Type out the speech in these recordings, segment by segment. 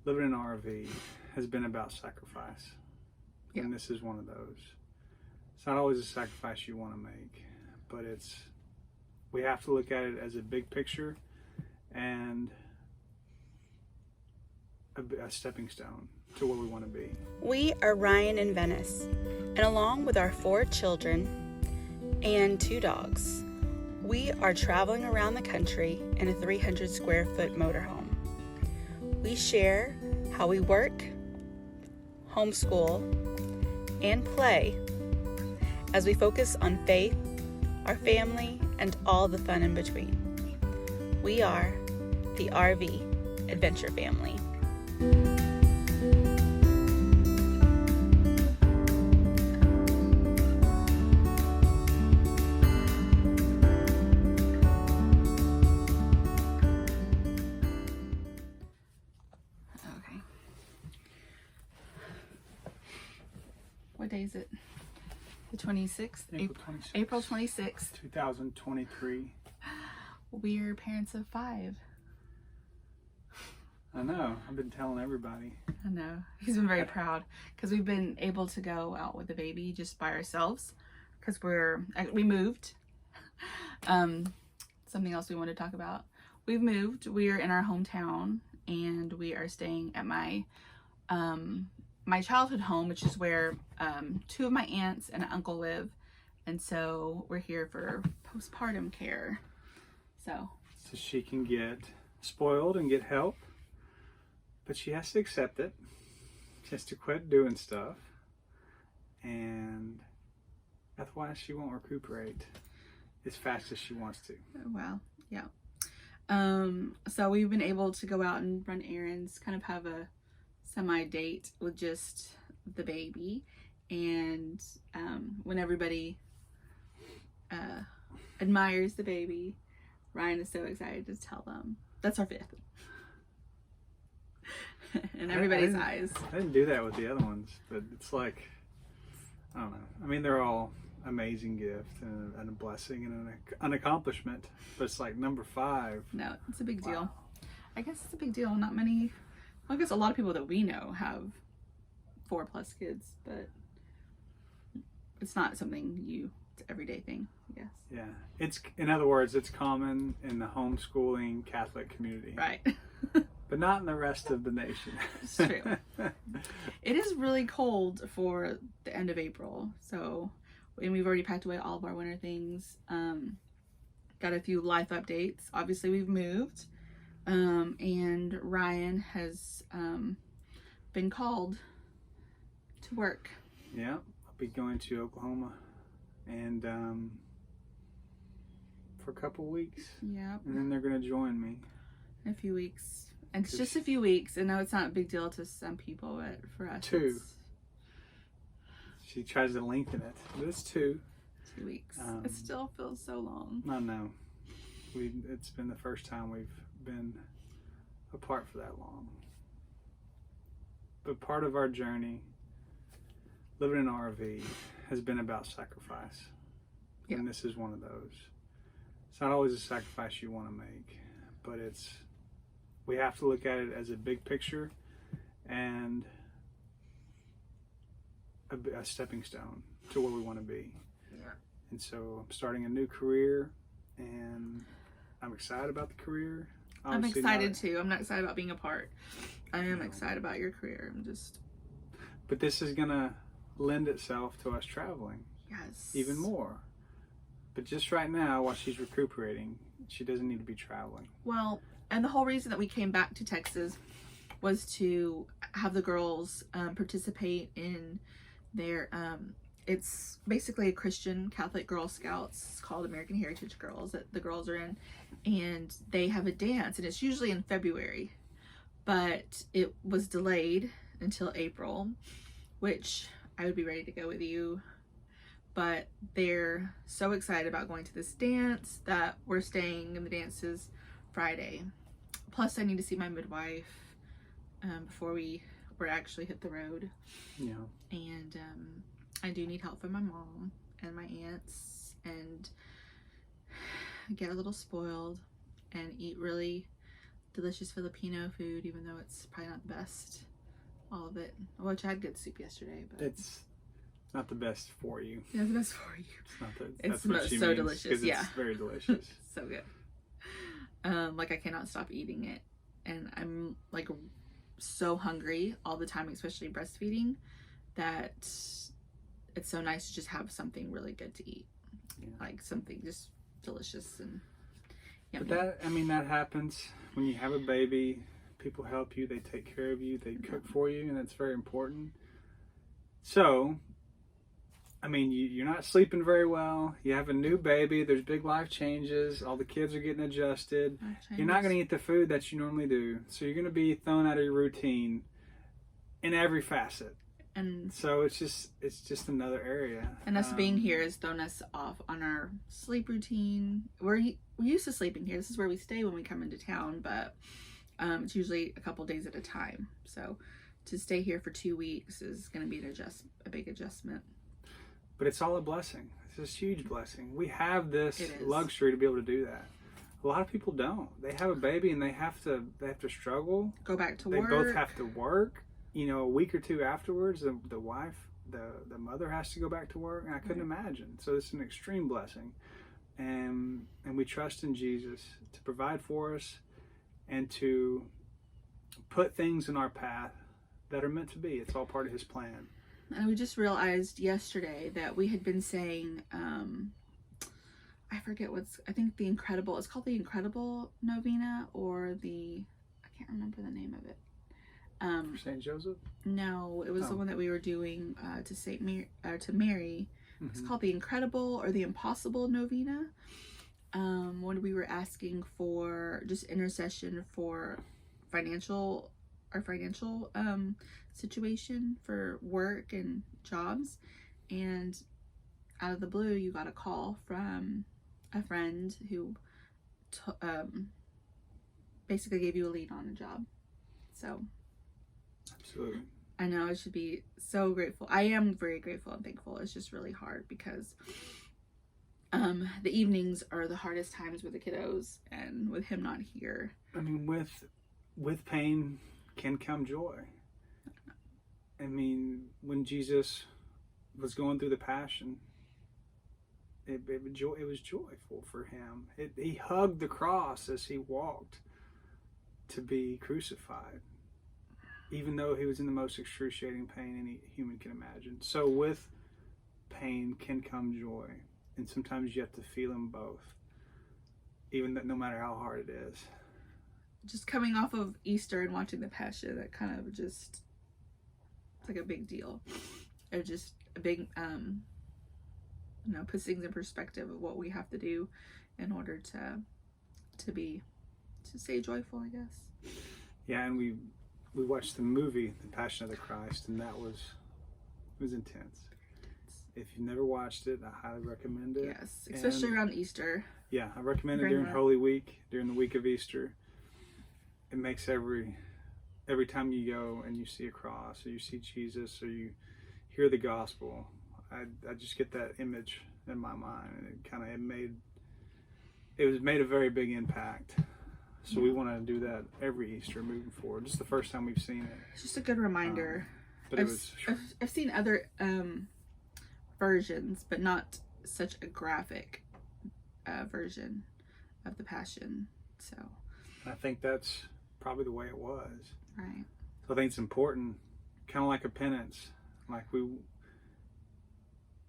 living in an RV has been about sacrifice. Yeah. And this is one of those. It's not always a sacrifice you want to make, but we have to look at it as a big picture and a stepping stone to where we want to be. We are Ryan and Venice, and along with our 4 children and 2 dogs, we are traveling around the country in a 300 square foot motorhome. We share how we work, homeschool, and play as we focus on faith, our family, and all the fun in between. We are the RV Adventure Family. Okay. What day is it? The 26th? April 26th. 2023. We're parents of 5. I know. I've been telling everybody. I know. He's been very proud because we've been able to go out with the baby just by ourselves because we moved. Something else we want to talk about. We've moved. We are in our hometown and we are staying at my childhood home, which is where 2 of my aunts and an uncle live. And so we're here for postpartum care. So she can get spoiled and get help, but she has to accept it. She has to quit doing stuff, and otherwise she won't recuperate as fast as she wants to. Well, yeah. So we've been able to go out and run errands, kind of have a semi-date with just the baby, and when everybody admires the baby, Ryan is so excited to tell them. That's our 5th. In everybody's eyes. I didn't do that with the other ones, but it's like, I don't know. I mean, they're all amazing gift and a blessing and an accomplishment, but it's like number 5. No, it's a big deal. Wow. I guess it's a big deal. Not many, well, I guess a lot of people that we know have 4+ kids, but it's not something it's an everyday thing, I guess. Yeah. In other words, it's common in the homeschooling Catholic community. Right. But not in the rest of the nation. It's true. It is really cold for the end of April, so, and we've already packed away all of our winter things. Got a few life updates. Obviously, we've moved, and Ryan has been called to work. Yeah, I'll be going to Oklahoma, and for a couple weeks. Yeah. And then they're gonna join me In a few weeks. And it's just a few weeks. I know it's not a big deal to some people, but for us, 2. She tries to lengthen it, but it's 2. 2 weeks. It still feels so long. I know. It's been the first time we've been apart for that long. But part of our journey, living in an RV, has been about sacrifice. Yeah. And this is one of those. It's not always a sacrifice you want to make, but we have to look at it as a big picture and a stepping stone to where we want to be. Yeah. And so I'm starting a new career, and I'm excited about the career. I'm excited too. I'm not excited about being apart. I am excited about your career. But this is gonna lend itself to us traveling. Yes. Even more. But just right now, while she's recuperating, she doesn't need to be traveling. Well, and the whole reason that we came back to Texas was to have the girls participate in their, it's basically a Christian Catholic Girl Scouts. It's called American Heritage Girls that the girls are in. And they have a dance, and it's usually in February. But it was delayed until April, which I would be ready to go with you. But they're so excited about going to this dance that we're staying in the dances Friday. Plus, I need to see my midwife before we actually hit the road. Yeah. And I do need help from my mom and my aunts, and get a little spoiled and eat really delicious Filipino food, even though it's probably not the best. All of it. Which I had good soup yesterday, but It's not the best for you. yeah, the best for you. It's not the. It's That's what she so means, delicious. 'cause Yeah, it's very delicious. so good. Like I cannot stop eating it, and I'm like so hungry all the time, especially breastfeeding, that it's so nice to just have something really good to eat, like something just delicious and yummy. But that happens when you have a baby. People help you, they take care of you, they cook for you, and that's very important. So, you're not sleeping very well. You have a new baby. There's big life changes. All the kids are getting adjusted. You're not going to eat the food that you normally do. So you're going to be thrown out of your routine in every facet. And so it's just another area. And us being here has thrown us off on our sleep routine. We're used to sleeping here. This is where we stay when we come into town, but it's usually a couple days at a time. So to stay here for 2 weeks is going to be a big adjustment. But it's all a blessing. It's a huge blessing. We have this luxury to be able to do that. A lot of people don't. They have a baby and they have to struggle. Go back to work. They both have to work. A week or two afterwards, the wife, the mother has to go back to work. And I couldn't imagine. So it's an extreme blessing. And we trust in Jesus to provide for us and to put things in our path that are meant to be. It's all part of his plan. And we just realized yesterday that we had been saying, I forget it's called the Incredible Novena, or I can't remember the name of it. For St. Joseph? No, it was the one that we were doing to Mary. Mm-hmm. It's called the Incredible or the Impossible Novena. When we were asking for just intercession for our financial situation for work and jobs, and out of the blue you got a call from a friend who basically gave you a lead on a job. So absolutely, I know I should be so grateful. I am very grateful and thankful. It's just really hard because the evenings are the hardest times with the kiddos, and with him not here. With pain can come joy. When Jesus was going through the passion, it was joyful for him. He hugged the cross as he walked to be crucified, even though he was in the most excruciating pain any human can imagine. So with pain can come joy, and sometimes you have to feel them both, even that, no matter how hard it is. Just coming off of Easter and watching the Passion, that kind of just, it's like a big deal. It just a big, puts things in perspective of what we have to do in order to stay joyful, I guess. Yeah, and we watched the movie, The Passion of the Christ, and it was intense. If you've never watched it, I highly recommend it. Yes, especially around Easter. Yeah, I recommend it during Holy Week, during the week of Easter. It makes every time you go and you see a cross, or you see Jesus, or you hear the gospel, I just get that image in my mind, and it was made a very big impact. So we want to do that every Easter moving forward. It's the first time we've seen it. It's just a good reminder. But I've seen other versions, but not such a graphic version of the Passion. So I think that's probably the way it was. Right. So I think it's important, kind of like a penance. Like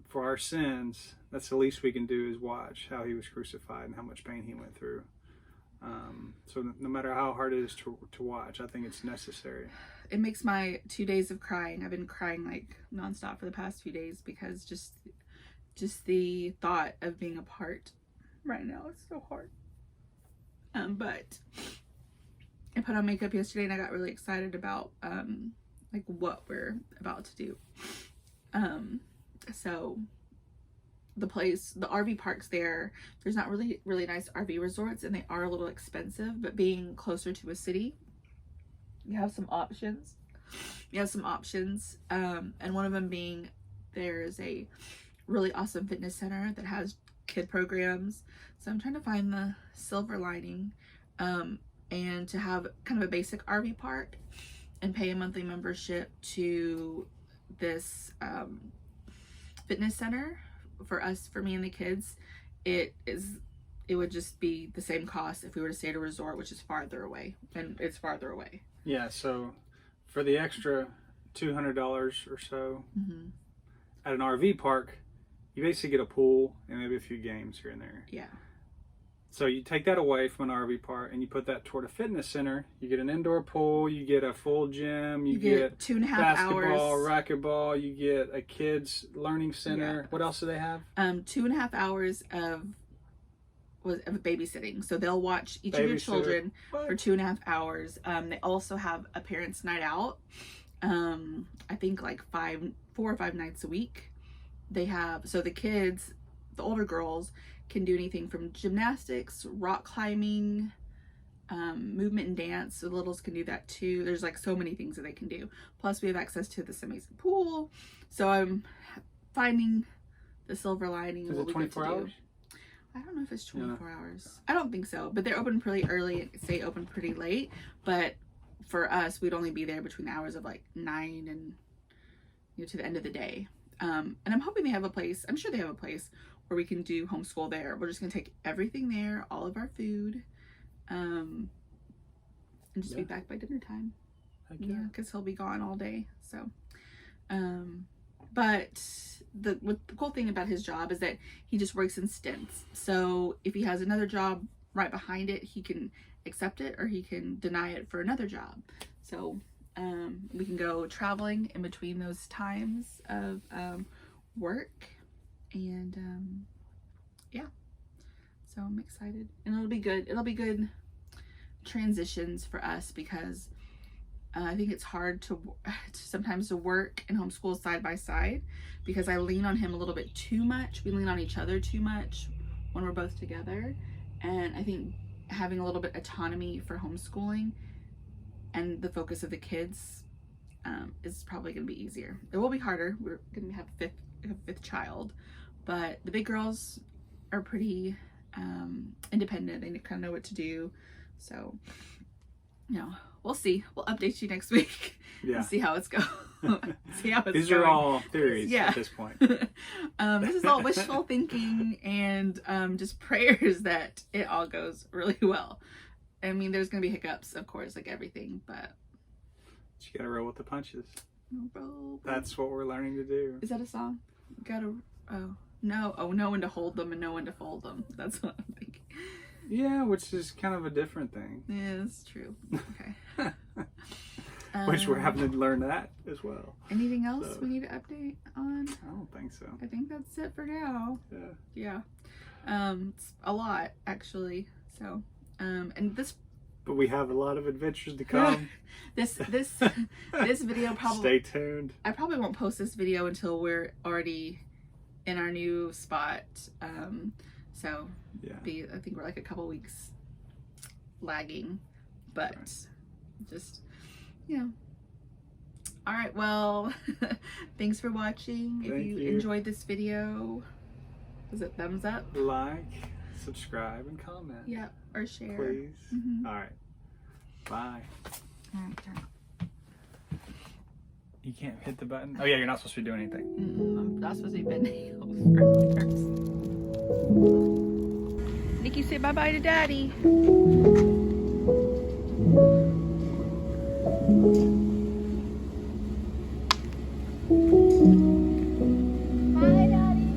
for our sins, that's the least we can do is watch how he was crucified and how much pain he went through. So no matter how hard it is to watch, I think it's necessary. It makes my 2 days of crying. I've been crying like nonstop for the past few days because just the thought of being apart right now is so hard. But I put on makeup yesterday and I got really excited about like what we're about to do. So the RV parks there's not really nice RV resorts, and they are a little expensive, but being closer to a city, you have some options. And one of them being there's a really awesome fitness center that has kid programs. So I'm trying to find the silver lining. and to have kind of a basic RV park and pay a monthly membership to this fitness center for me and the kids, it would just be the same cost if we were to stay at a resort, which is farther away, and it's farther away. Yeah, so for the extra $200 or so at an RV park, you basically get a pool and maybe a few games here and there. Yeah. So you take that away from an RV park and you put that toward a fitness center. You get an indoor pool, you get a full gym, you get 2.5 basketball, hours, racquetball, you get a kids learning center. Yeah. What else do they have? 2.5 hours of babysitting. So they'll watch each of your children for 2.5 hours. They also have a parents' night out. I think like 4 or 5 nights a week. They have, so the kids, the older girls, can do anything from gymnastics, rock climbing, movement and dance. So the littles can do that too. There's like so many things that they can do. Plus we have access to this amazing pool. So I'm finding the silver lining. Is it 24 hours? I don't know if it's 24 hours. I don't think so, but they're open pretty early and stay open pretty late. But for us, we'd only be there between the hours of like 9 and to the end of the day. And I'm hoping they have a place. I'm sure they have a place where we can do homeschool there. We're just gonna take everything there, all of our food, and just be back by dinner time. Yeah, because he'll be gone all day. So, but the cool thing about his job is that he just works in stints. So if he has another job right behind it, he can accept it or he can deny it for another job. So we can go traveling in between those times of work. And yeah, so I'm excited, and it'll be good transitions for us, because I think it's hard to sometimes to work and homeschool side by side, because I lean on him a little bit too much. We lean on each other too much when we're both together, and I think having a little bit autonomy for homeschooling and the focus of the kids is probably going to be easier. It will be harder. We're going to have a fifth child. But the big girls are pretty independent. They kind of know what to do. So, we'll see. We'll update you next week. Yeah. And see how it's going. See how it's These going. are all theories at this point. This is all wishful thinking and just prayers that it all goes really well. I mean, there's going to be hiccups, of course, like everything, but you got to roll with the punches. Roll. That's what we're learning to do. Is that a song? Know when to hold them and know when to fold them. That's what I'm thinking. Yeah, which is kind of a different thing. Yeah, it's true. Okay. Which we're having to learn that as well. Anything else we need to update on? I don't think so. I think that's it for now. Yeah. It's a lot, actually. So, and this. But we have a lot of adventures to come. This video probably. Stay tuned. I probably won't post this video until we're already in our new spot. So yeah. I think we're like a couple weeks lagging, but just all right, well, thanks for watching. If you enjoyed this video, is it thumbs up, like, subscribe, and comment, or share, please. All right, bye. All right, you can't hit the button. Oh yeah, you're not supposed to be doing anything. I'm not supposed to be bending over first. Nikki, say bye-bye to Daddy. Bye, Daddy.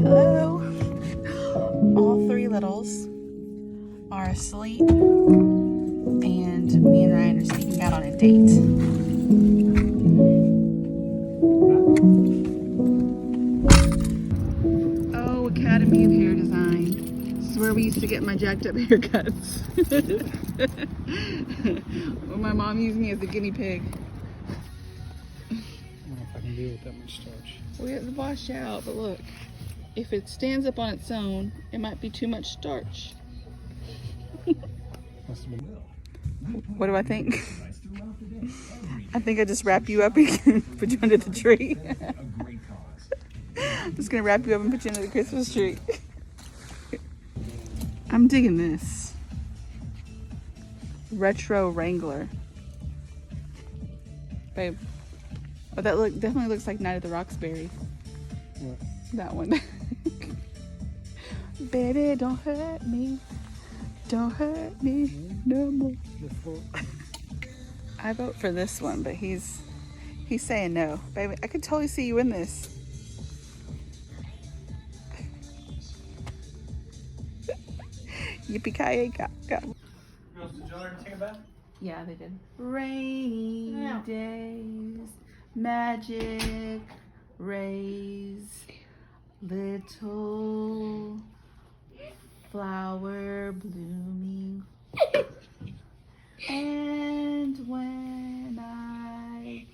Hello. All 3 littles are asleep, and me and Ryan are sneaking out on a date. Oh, Academy of Hair Design. This is where we used to get my jacked up haircuts. My mom used me as a guinea pig. I don't know if I can deal with that much starch. We have to wash out, but look. if it stands up on its own, it might be too much starch. What do I think? I think I just wrap you up and put you under the tree. I'm just gonna wrap you up and put you under the Christmas tree. I'm digging this. Retro Wrangler. Babe. Oh, that definitely looks like Night at the Roxbury. What? That one. Baby, don't hurt me. Don't hurt me no more. I vote for this one, but he's saying no. Baby, I could totally see you in this. Yippee-ki-yay, go. Girls, did y'all ever take a bath? Yeah, they did. Rainy Yeah. days, magic rays, little flower blooming. And when I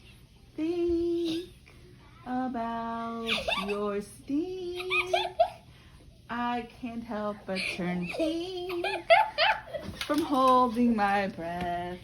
think about your stink, I can't help but turn pink from holding my breath